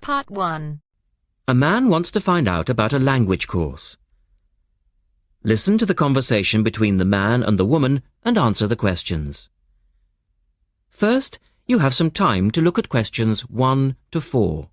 Part 1. A man wants to find out about a language course. Listen to the conversation between the man and the woman and answer the questions. First, you have some time to look at questions 1 to 4.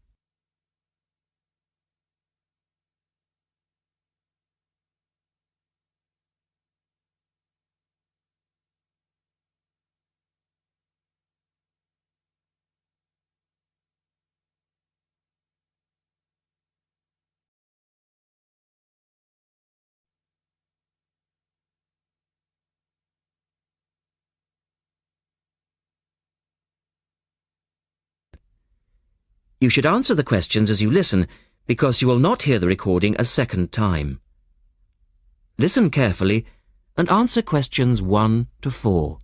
You should answer the questions as you listen, because you will not hear the recording a second time. Listen carefully and answer questions 1 to 4.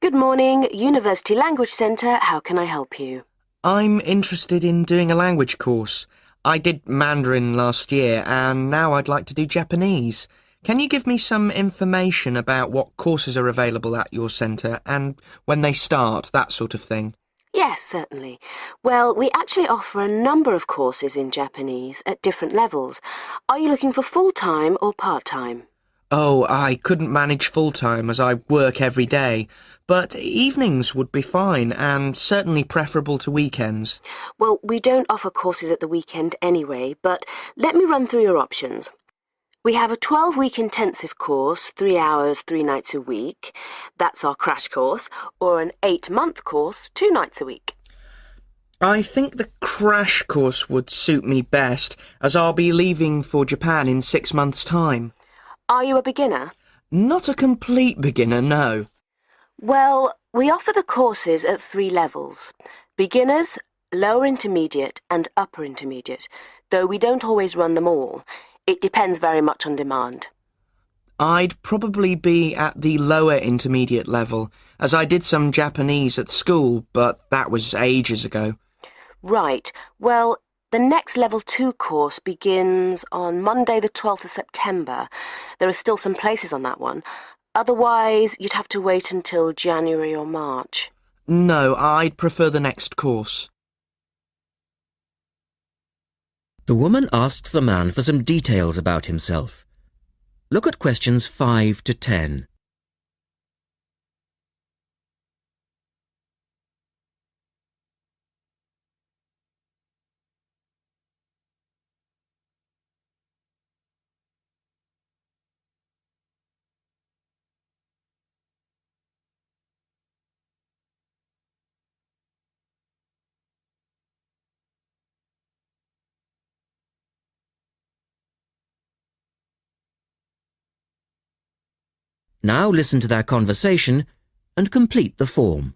Good morning, University Language Centre. How can I help you? I'm interested in doing a language course. I did Mandarin last year and now I'd like to do Japanese. Can you give me some information about what courses are available at your centre and when they start, that sort of thing? Yes, certainly. Well, we actually offer a number of courses in Japanese at different levels. Are you looking for full-time or part-time? Oh, I couldn't manage full-time as I work every day, but evenings would be fine and certainly preferable to weekends. Well, we don't offer courses at the weekend anyway, but let me run through your options. We have a 12-week intensive course, 3 hours, 3 nights a week. That's our crash course, or an 8-month course, 2 nights a week. I think the crash course would suit me best, as I'll be leaving for Japan in 6 months' time. Are you a beginner? Not a complete beginner, no. Well, we offer the courses at 3 levels. Beginners, lower intermediate and upper intermediate, though we don't always run them all. It depends very much on demand. I'd probably be at the lower intermediate level, as I did some Japanese at school, but that was ages ago. Right. Well, the next Level 2 course begins on Monday the 12th of September. There are still some places on that one. Otherwise, you'd have to wait until January or March. No, I'd prefer the next course. The woman asks the man for some details about himself. Look at questions 5 to 10. Now listen to their conversation and complete the form.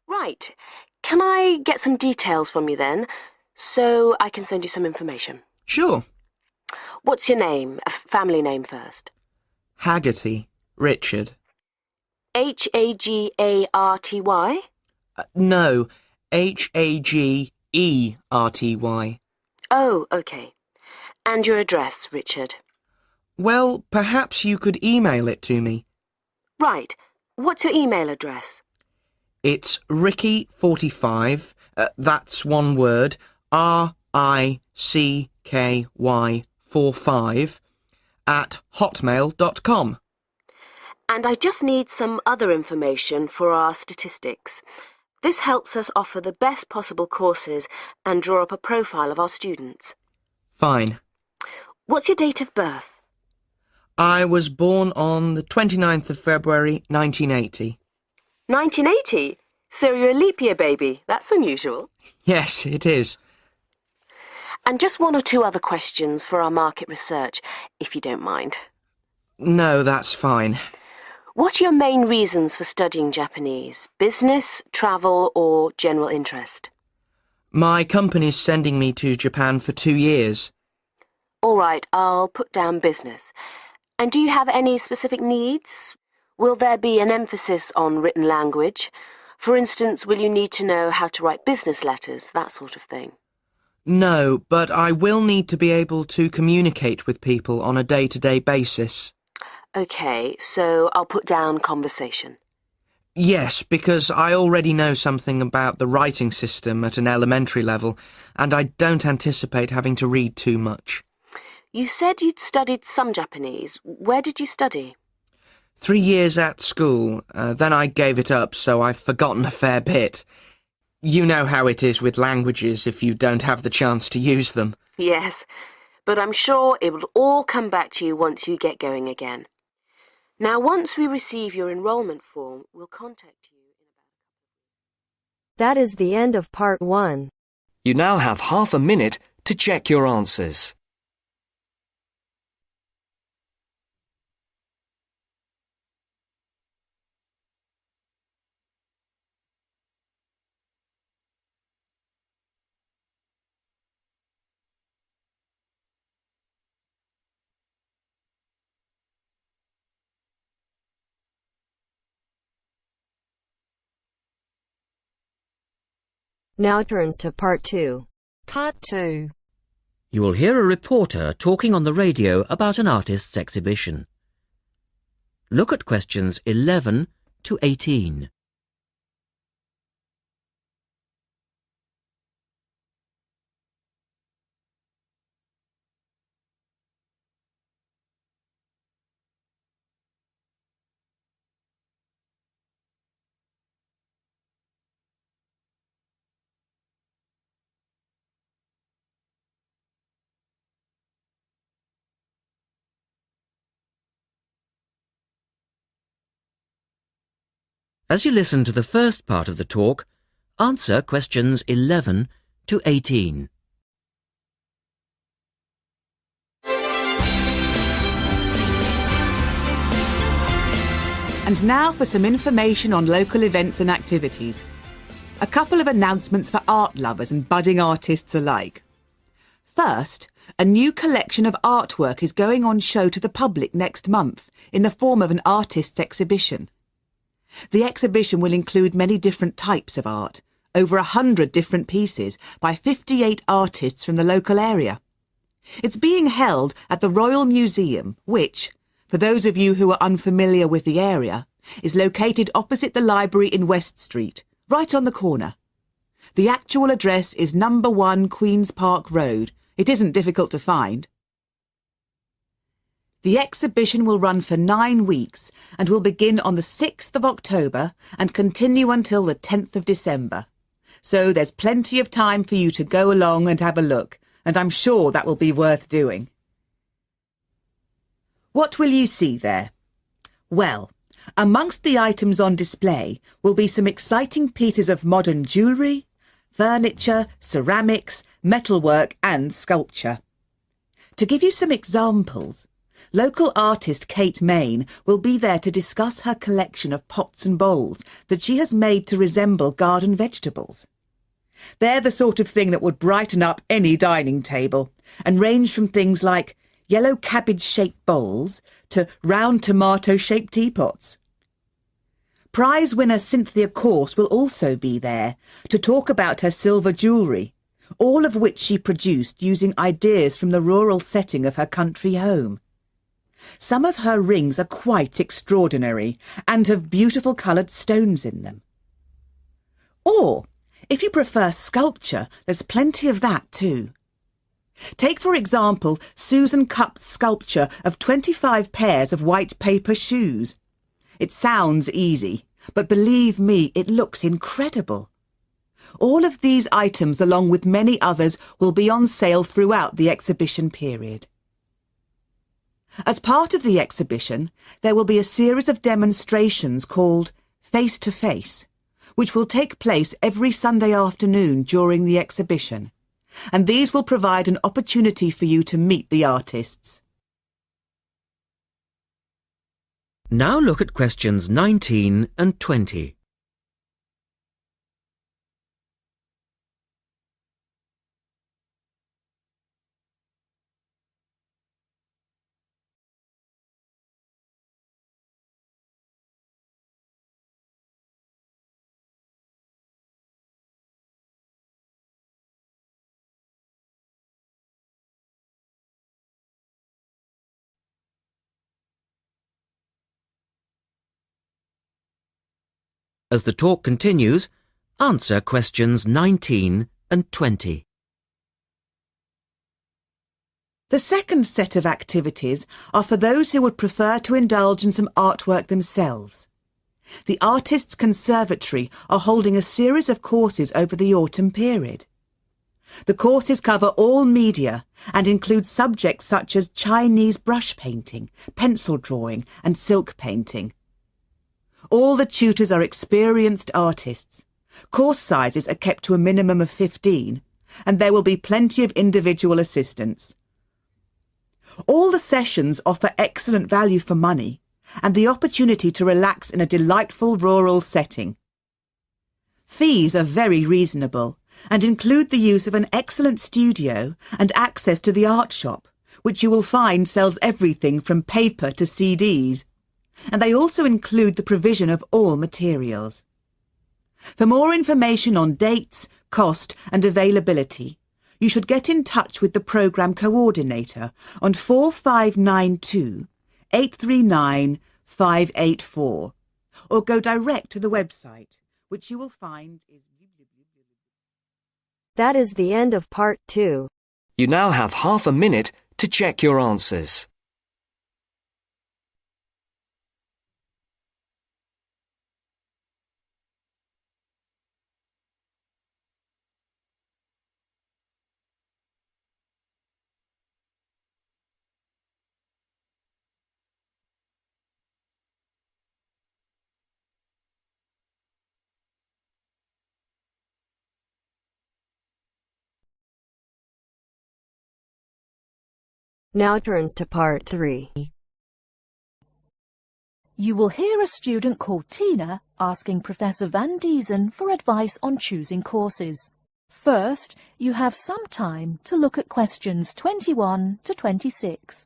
Right. Can I get some details from you then, so I can send you some information? Sure. What's your name? A family name first. Haggerty. Richard. Hagarty? No, Hagerty. Oh, okay. And your address, Richard? Well, perhaps you could email it to me. Right. What's your email address? It's Ricky45, that's one word, RICKY45, at hotmail.com. And I just need some other information for our statistics. This helps us offer the best possible courses and draw up a profile of our students. Fine. What's your date of birth? I was born on the 29th of February, 1980. 1980? So you're a leap year baby. That's unusual. Yes, it is. And just 1 or 2 other questions for our market research, if you don't mind. No, that's fine. What are your main reasons for studying Japanese? Business, travel, or general interest? My company's sending me to Japan for 2 years. All right, I'll put down business. And do you have any specific needs? Will there be an emphasis on written language? For instance, will you need to know how to write business letters, that sort of thing? No, but I will need to be able to communicate with people on a day-to-day basis. OK, so I'll put down conversation. Yes, because I already know something about the writing system at an elementary level, and I don't anticipate having to read too much. You said you'd studied some Japanese. Where did you study? 3 years at school, then I gave it up, so I've forgotten a fair bit. You know how it is with languages if you don't have the chance to use them. Yes, but I'm sure it will all come back to you once you get going again. Now, once we receive your enrolment form, we'll contact you. That is the end of part 1. You now have half a minute to check your answers. Now turns to part 2. Part 2. You will hear a reporter talking on the radio about an artist's exhibition. Look at questions 11 to 18. As you listen to the first part of the talk, answer questions 11 to 18. And now for some information on local events and activities. A couple of announcements for art lovers and budding artists alike. First, a new collection of artwork is going on show to the public next month in the form of an artist's exhibition. The exhibition will include many different types of art, over 100 different pieces by 58 artists from the local area. It's being held at the Royal Museum, which, for those of you who are unfamiliar with the area, is located opposite the library in West Street, right on the corner. The actual address is number 1 Queen's Park Road. It isn't difficult to find. The exhibition will run for 9 weeks and will begin on the 6th of October and continue until the 10th of December. So there's plenty of time for you to go along and have a look, and I'm sure that will be worth doing. What will you see there? Well, amongst the items on display will be some exciting pieces of modern jewellery, furniture, ceramics, metalwork and sculpture. To give you some examples, local artist Kate Main will be there to discuss her collection of pots and bowls that she has made to resemble garden vegetables. They're the sort of thing that would brighten up any dining table and range from things like yellow cabbage-shaped bowls to round tomato-shaped teapots. Prize winner Cynthia Corse will also be there to talk about her silver jewellery, all of which she produced using ideas from the rural setting of her country home. Some of her rings are quite extraordinary and have beautiful coloured stones in them. Or, if you prefer sculpture, there's plenty of that too. Take, for example, Susan Cupp's sculpture of 25 pairs of white paper shoes. It sounds easy, but believe me, it looks incredible. All of these items, along with many others, will be on sale throughout the exhibition period. As part of the exhibition, there will be a series of demonstrations called Face to Face, which will take place every Sunday afternoon during the exhibition, and these will provide an opportunity for you to meet the artists. Now look at questions 19 and 20. As the talk continues, answer questions 19 and 20. The second set of activities are for those who would prefer to indulge in some artwork themselves. The Artists' Conservatory are holding a series of courses over the autumn period. The courses cover all media and include subjects such as Chinese brush painting, pencil drawing and silk painting. All the tutors are experienced artists. Course sizes are kept to a minimum of 15, and there will be plenty of individual assistance. All the sessions offer excellent value for money and the opportunity to relax in a delightful rural setting. Fees are very reasonable and include the use of an excellent studio and access to the art shop, which you will find sells everything from paper to CDs. And they also include the provision of all materials. For more information on dates, cost and availability, you should get in touch with the programme coordinator on 4592 839 584 or go direct to the website, which you will find is... That is the end of part 2. You now have half a minute to check your answers. Now turns to part 3. You will hear a student called Tina asking Professor Van Diesen for advice on choosing courses. First, you have some time to look at questions 21 to 26.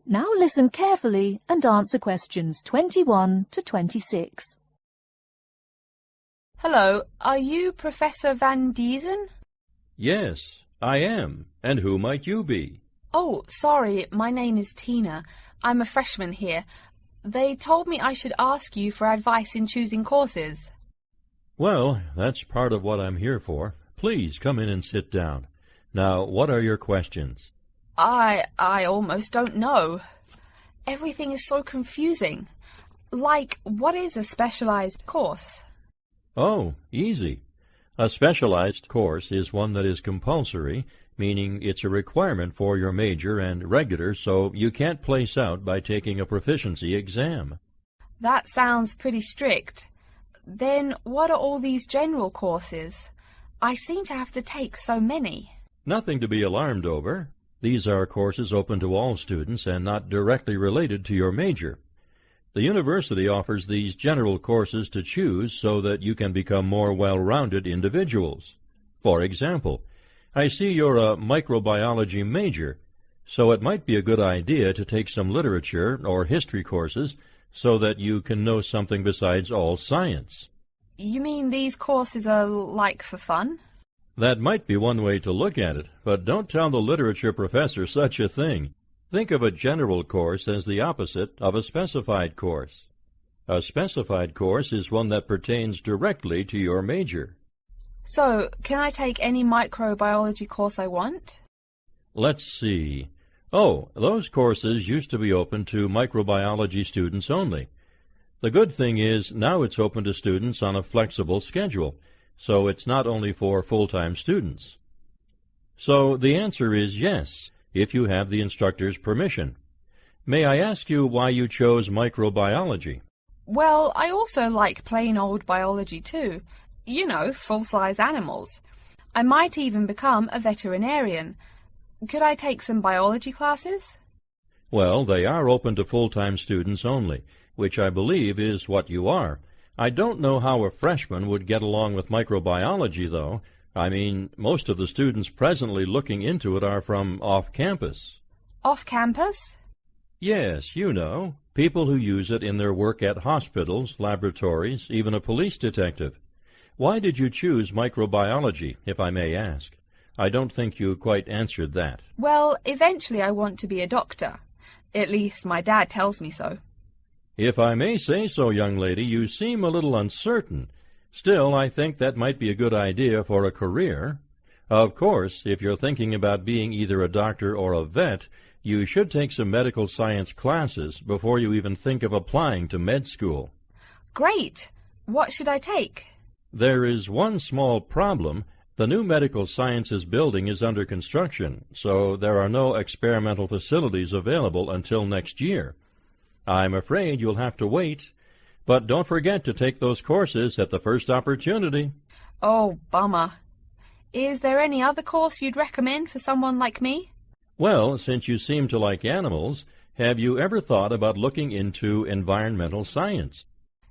Now listen carefully and answer questions 21 to 26. Hello, are you Professor Van Diesen? Yes, I am. And who might you be? Oh, sorry, my name is Tina. I'm a freshman here. They told me I should ask you for advice in choosing courses. Well, that's part of what I'm here for. Please come in and sit down. Now, what are your questions? I almost don't know. Everything is so confusing. Like, what is a specialized course? Oh, easy. A specialized course is one that is compulsory, meaning it's a requirement for your major, and regular, so you can't place out by taking a proficiency exam. That sounds pretty strict. Then what are all these general courses? I seem to have to take so many. Nothing to be alarmed over. These are courses open to all students and not directly related to your major. The university offers these general courses to choose so that you can become more well-rounded individuals. For example, I see you're a microbiology major, so it might be a good idea to take some literature or history courses so that you can know something besides all science. You mean these courses are like for fun? That might be one way to look at it, but don't tell the literature professor such a thing. Think of a general course as the opposite of a specified course. A specified course is one that pertains directly to your major. So, can I take any microbiology course I want? Let's see. Oh, those courses used to be open to microbiology students only. The good thing is now it's open to students on a flexible schedule, so it's not only for full-time students. So the answer is yes, if you have the instructor's permission. May I ask you why you chose microbiology? Well, I also like plain old biology too. You know, full-size animals. I might even become a veterinarian. Could I take some biology classes? Well, they are open to full-time students only, which I believe is what you are. I don't know how a freshman would get along with microbiology, though, I mean, most of the students presently looking into it are from off-campus. Off campus? Yes, you know, people who use it in their work at hospitals, laboratories, even a police detective. Why did you choose microbiology, if I may ask? I don't think you quite answered that. Well, eventually I want to be a doctor. At least my dad tells me so. If I may say so, young lady, you seem a little uncertain. Still, I think that might be a good idea for a career. Of course, if you're thinking about being either a doctor or a vet, you should take some medical science classes before you even think of applying to med school. Great! What should I take? There is one small problem. The new medical sciences building is under construction, so there are no experimental facilities available until next year. I'm afraid you'll have to wait, but don't forget to take those courses at the first opportunity. Oh, bummer. Is there any other course you'd recommend for someone like me? Well, since you seem to like animals, have you ever thought about looking into environmental science?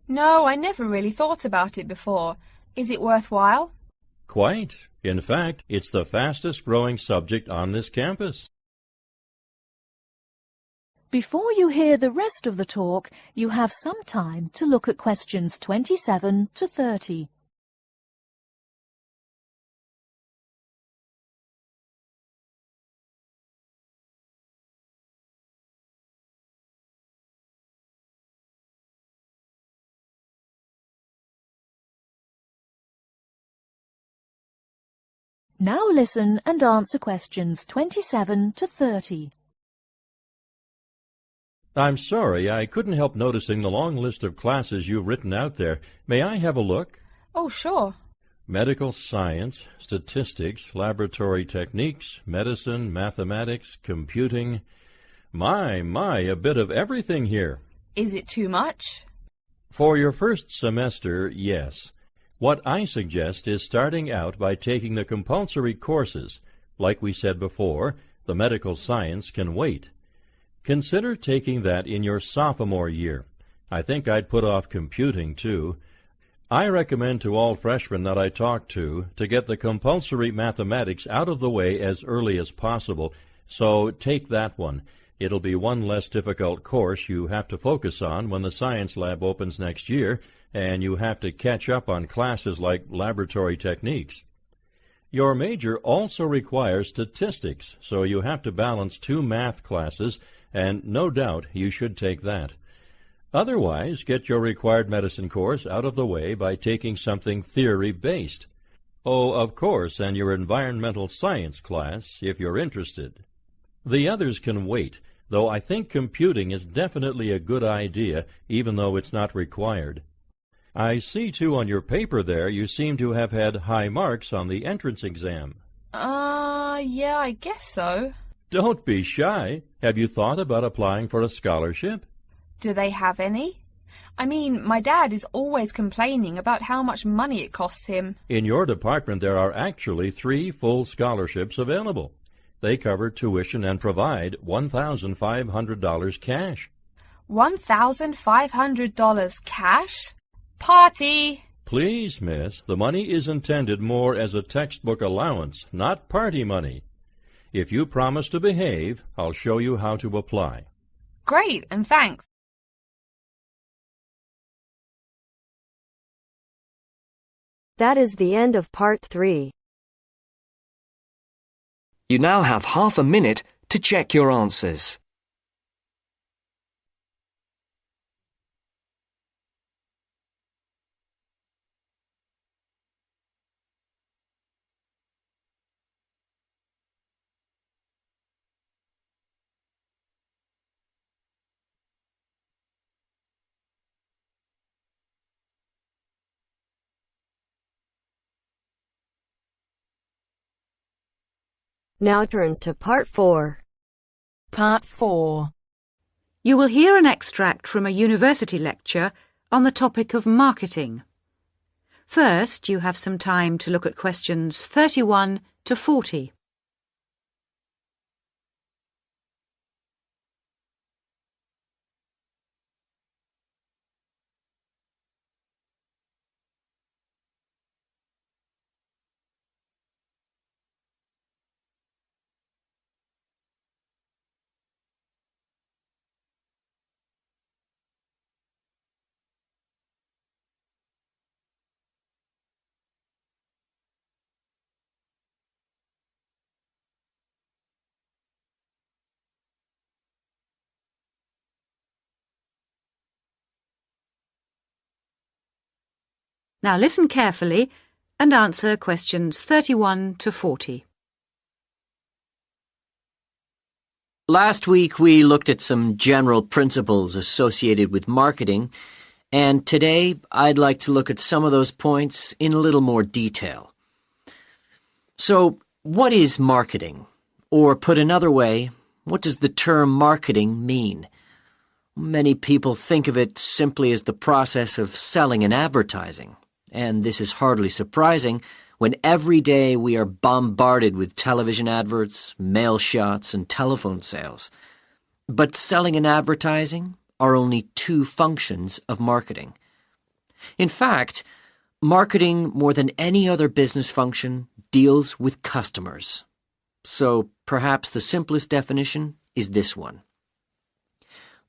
No, I never really thought about it before. Is it worthwhile? Quite. In fact, it's the fastest growing subject on this campus. Before you hear the rest of the talk, you have some time to look at questions 27 to 30. Now listen and answer questions 27 to 30. I'm sorry, I couldn't help noticing the long list of classes you've written out there. May I have a look? Oh, sure. Medical science, statistics, laboratory techniques, medicine, mathematics, computing. My, a bit of everything here. Is it too much? For your first semester, yes. What I suggest is starting out by taking the compulsory courses. Like we said before, the medical science can wait. Consider taking that in your sophomore year. I think I'd put off computing, too. I recommend to all freshmen that I talk to get the compulsory mathematics out of the way as early as possible, so take that one. It'll be one less difficult course you have to focus on when the science lab opens next year, and you have to catch up on classes like laboratory techniques. Your major also requires statistics, so you have to balance 2 math classes, and no doubt you should take that. Otherwise, get your required medicine course out of the way by taking something theory-based. Oh, of course, and your environmental science class, if you're interested. The others can wait, though I think computing is definitely a good idea, even though it's not required. I see, too, on your paper there you seem to have had high marks on the entrance exam. Yeah, I guess so. Don't be shy. Have you thought about applying for a scholarship? Do they have any? I mean, my dad is always complaining about how much money it costs him. In your department there are actually 3 full scholarships available. They cover tuition and provide $1,500 cash. $1,500 cash? Party! Please, miss, the money is intended more as a textbook allowance, not party money. If you promise to behave, I'll show you how to apply. Great, and thanks. That is the end of part 3. You now have half a minute to check your answers. Now turns to part 4. Part 4. You will hear an extract from a university lecture on the topic of marketing. First, you have some time to look at questions 31 to 40. Now listen carefully and answer questions 31 to 40. Last week we looked at some general principles associated with marketing, and today I'd like to look at some of those points in a little more detail. So, what is marketing? Or put another way, what does the term marketing mean? Many people think of it simply as the process of selling and advertising, and this is hardly surprising when every day we are bombarded with television adverts, mail shots, and telephone sales. But selling and advertising are only two functions of marketing. In fact, marketing, more than any other business function, deals with customers. So perhaps the simplest definition is this one.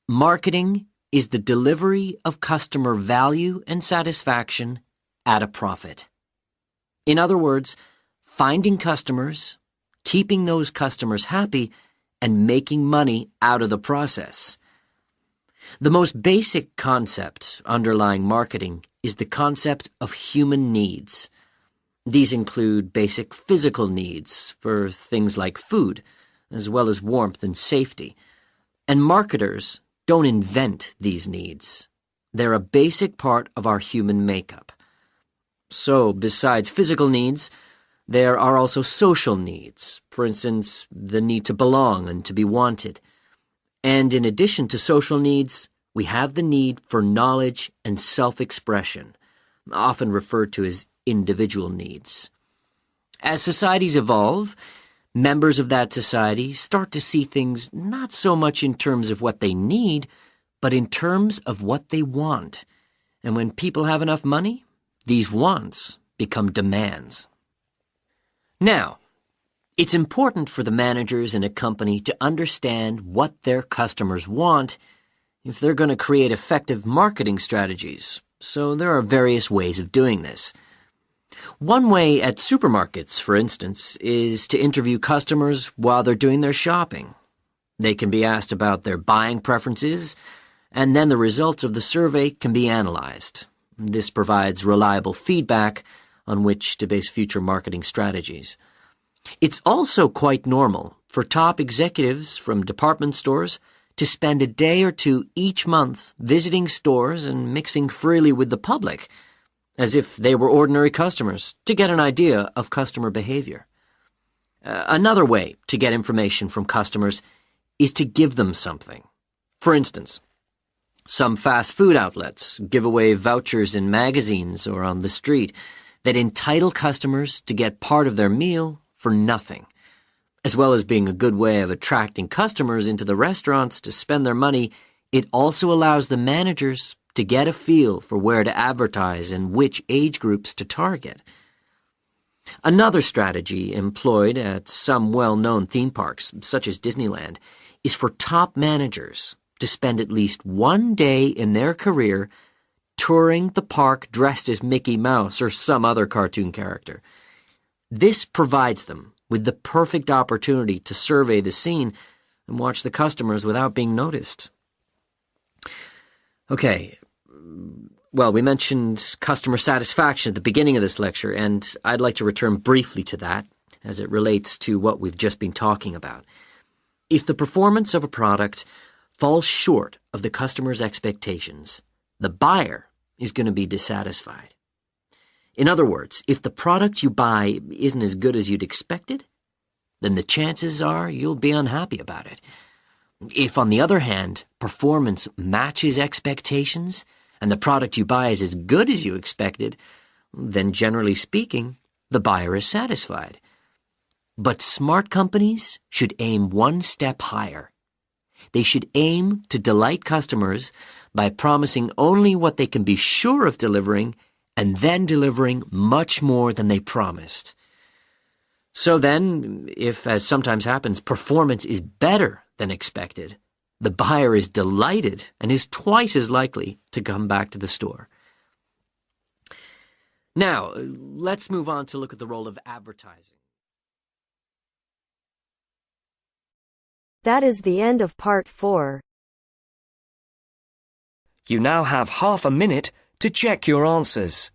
Marketing is the delivery of customer value and satisfaction at a profit. In other words, finding customers, keeping those customers happy, and making money out of the process. The most basic concept underlying marketing is the concept of human needs. These include basic physical needs for things like food, as well as warmth and safety. And marketers don't invent these needs. They're a basic part of our human makeup. So, besides physical needs, there are also social needs. For instance, the need to belong and to be wanted. And in addition to social needs, we have the need for knowledge and self-expression, often referred to as individual needs. As societies evolve, members of that society start to see things not so much in terms of what they need, but in terms of what they want. And when people have enough money, these wants become demands. Now, it's important for the managers in a company to understand what their customers want if they're going to create effective marketing strategies. So there are various ways of doing this. One way at supermarkets, for instance, is to interview customers while they're doing their shopping. They can be asked about their buying preferences, and then the results of the survey can be analyzed. This provides reliable feedback on which to base future marketing strategies. It's also quite normal for top executives from department stores to spend a day or two each month visiting stores and mixing freely with the public, as if they were ordinary customers, to get an idea of customer behavior. Another way to get information from customers is to give them something. For instance, some fast food outlets give away vouchers in magazines or on the street that entitle customers to get part of their meal for nothing. As well as being a good way of attracting customers into the restaurants to spend their money, it also allows the managers to get a feel for where to advertise and which age groups to target. Another strategy employed at some well-known theme parks, such as Disneyland, is for top managers to spend at least one day in their career touring the park dressed as Mickey Mouse or some other cartoon character. This provides them with the perfect opportunity to survey the scene and watch the customers without being noticed. Okay, well, we mentioned customer satisfaction at the beginning of this lecture, and I'd like to return briefly to that as it relates to what we've just been talking about. If the performance of a product falls short of the customer's expectations, the buyer is going to be dissatisfied. In other words, if the product you buy isn't as good as you'd expected, then the chances are you'll be unhappy about it. If, on the other hand, performance matches expectations and the product you buy is as good as you expected, then generally speaking, the buyer is satisfied. But smart companies should aim one step higher. They should aim to delight customers by promising only what they can be sure of delivering and then delivering much more than they promised. So then, if, as sometimes happens, performance is better than expected, the buyer is delighted and is twice as likely to come back to the store. Now, let's move on to look at the role of advertising. That is the end of part 4. You now have half a minute to check your answers.